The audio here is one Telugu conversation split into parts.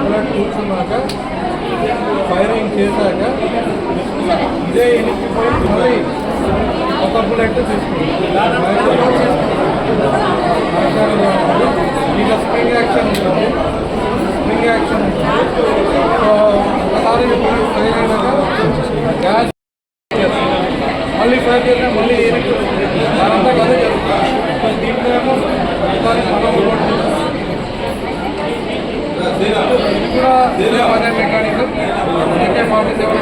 బుల్లెట్ కూర్చున్నాక ఫైరింగ్ చేశాక ఇదే ఇనికిపోయి మళ్ళీ కొత్త బుల్లెట్ తీసుకుంటాం. ఇక స్ప్రింగ్ యాక్షన్ ఉంటుంది. సో ఒకసారి ఫైర్ అయినాక గ్యాస్ మళ్ళీ ఫైర్ చేసినా మళ్ళీ దానంతా అదే జరుగుతుంది. దీంట్లో ఏమో ఒకసారి ఇది కూడా అదే మెకానికల్ AK-47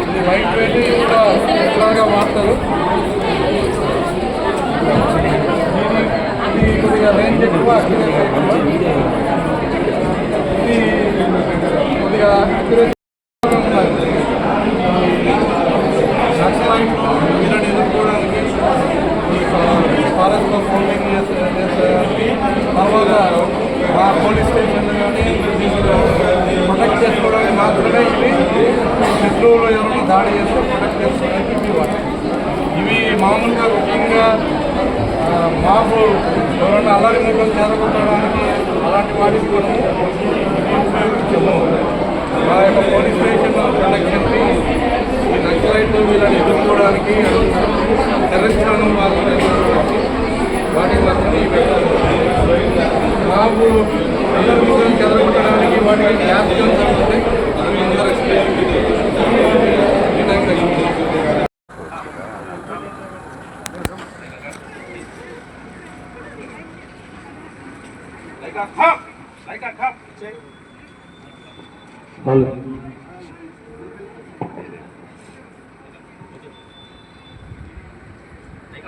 ఇది లైట్ వెయిట్ కూడా ఎక్కువగా వాడతారు. ఇది కొద్దిగా రేంజ్ ఎక్కువ అక్యురేట్ అవుతుంది. ఇది కొద్దిగా అక్యురేట్ నక్సలైట్ వీళ్ళని ఎదుర్కోవడానికి ఫారెస్ట్లో ఫోల్డింగ్ చేసేదానికి తర్వాత ఆ పోలీస్ స్టేషన్లు కానీ ప్రొటెక్ట్ చేసుకోవడానికి మాత్రమే ఇవి శత్రువులు ఎవరైనా దాడి చేస్తే ప్రొటెక్ట్ చేసుకోవడానికి ఇవి వాడతాయి. ఇవి మామూలుగా ముఖ్యంగా మాకు ఎవరైనా అల్లరి ముఖం చేరగొట్టడానికి అలాంటి వాటికి మనము ఉపయోగించాము. మా యొక్క పోలీస్ స్టేషన్ ప్రొటెక్షన్కి ఈ నక్సలైట్లు వీళ్ళని ఎదుర్కోవడానికి టెర్రరిస్టులను వాళ్ళని వాటికి మాత్రమే ఈ పెట్టాలి. మాకు అల్లరి ముఖం చెదరగొట్టడానికి వాటికి గ్యాస్ గన్స్ ఉంటుంది. అవి అందరూ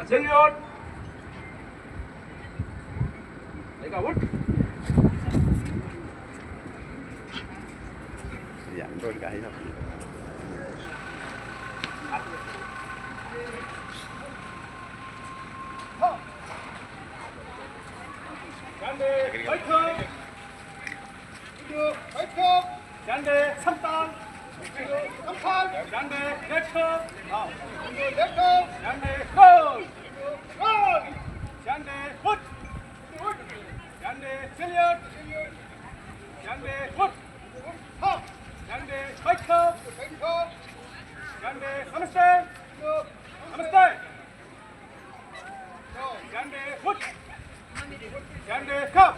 Salute! Like a wood. Dặn rồi cái thôi. Gandhi, welcome. Welcome. Gandhi, sampan. Sampan. Gandhi, welcome. Welcome. Gandhi, go. Gandhi, foot. Gandhi, salute. Gandhi, foot. Gandhi, welcome. Gandhi, namaste. Namaste. Gandhi, foot. Gandhi, come.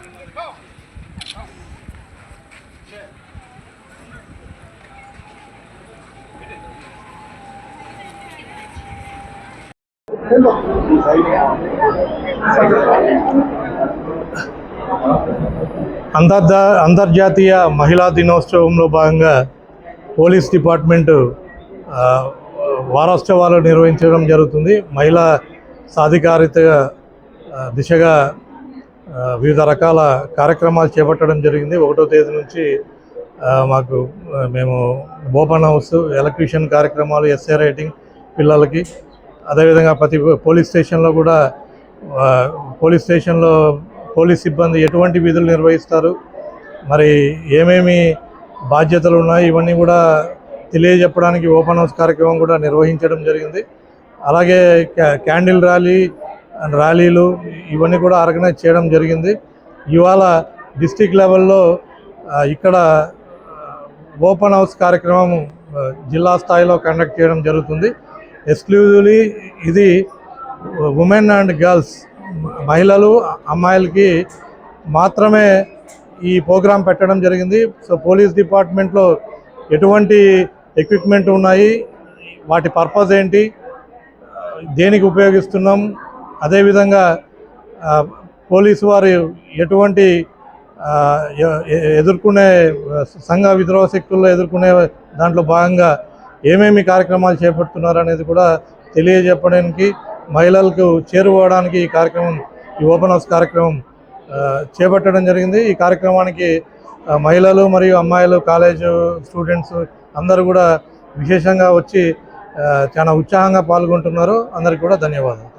అంతర్జాతీయ మహిళా దినోత్సవంలో భాగంగా పోలీస్ డిపార్ట్మెంటు వారోత్సవాలు నిర్వహించడం జరుగుతుంది. మహిళా సాధికారిత దిశగా వివిధ రకాల కార్యక్రమాలు చేపట్టడం జరిగింది. 1వ తేదీ నుంచి మేము ఓపెన్ హౌస్, ఎలక్ట్రీషియన్ కార్యక్రమాలు, ఎస్ఏ రైటింగ్ పిల్లలకి, అదేవిధంగా ప్రతి పోలీస్ స్టేషన్లో కూడా పోలీస్ సిబ్బంది ఎటువంటి విధులు నిర్వహిస్తారు, మరి ఏమేమి బాధ్యతలు ఉన్నాయి, ఇవన్నీ కూడా తెలియజెప్పడానికి ఓపెన్ హౌస్ కార్యక్రమం కూడా నిర్వహించడం జరిగింది. అలాగే క్యాండిల్ ర్యాలీలు ఇవన్నీ కూడా ఆర్గనైజ్ చేయడం జరిగింది. ఇవాళ డిస్ట్రిక్ట్ లెవెల్లో ఇక్కడ ఓపెన్ హౌస్ కార్యక్రమం జిల్లా స్థాయిలో కండక్ట్ చేయడం జరుగుతుంది. ఎక్స్క్లూజివ్లీ ఇది ఉమెన్ అండ్ గర్ల్స్, మహిళలు అమ్మాయిలకి మాత్రమే ఈ ప్రోగ్రాం పెట్టడం జరిగింది. సో పోలీస్ డిపార్ట్మెంట్లో ఎటువంటి ఎక్విప్మెంట్ ఉన్నాయి, వాటి పర్పస్ ఏంటి, దేనికి ఉపయోగిస్తున్నాం, అదేవిధంగా పోలీసు వారు ఎటువంటి ఎదుర్కొనే సంఘ విద్రోహ శక్తుల్లో ఎదుర్కొనే దాంట్లో భాగంగా ఏమేమి కార్యక్రమాలు చేపడుతున్నారు అనేది కూడా తెలియజెప్పడానికి, మహిళలకు చేరువడానికి ఈ ఓపెన్ హౌస్ కార్యక్రమం చేపట్టడం జరిగింది. ఈ కార్యక్రమానికి మహిళలు మరియు అమ్మాయిలు, కాలేజు స్టూడెంట్స్ అందరూ కూడా విశేషంగా వచ్చి చాలా ఉత్సాహంగా పాల్గొంటున్నారు. అందరికీ కూడా ధన్యవాదాలు.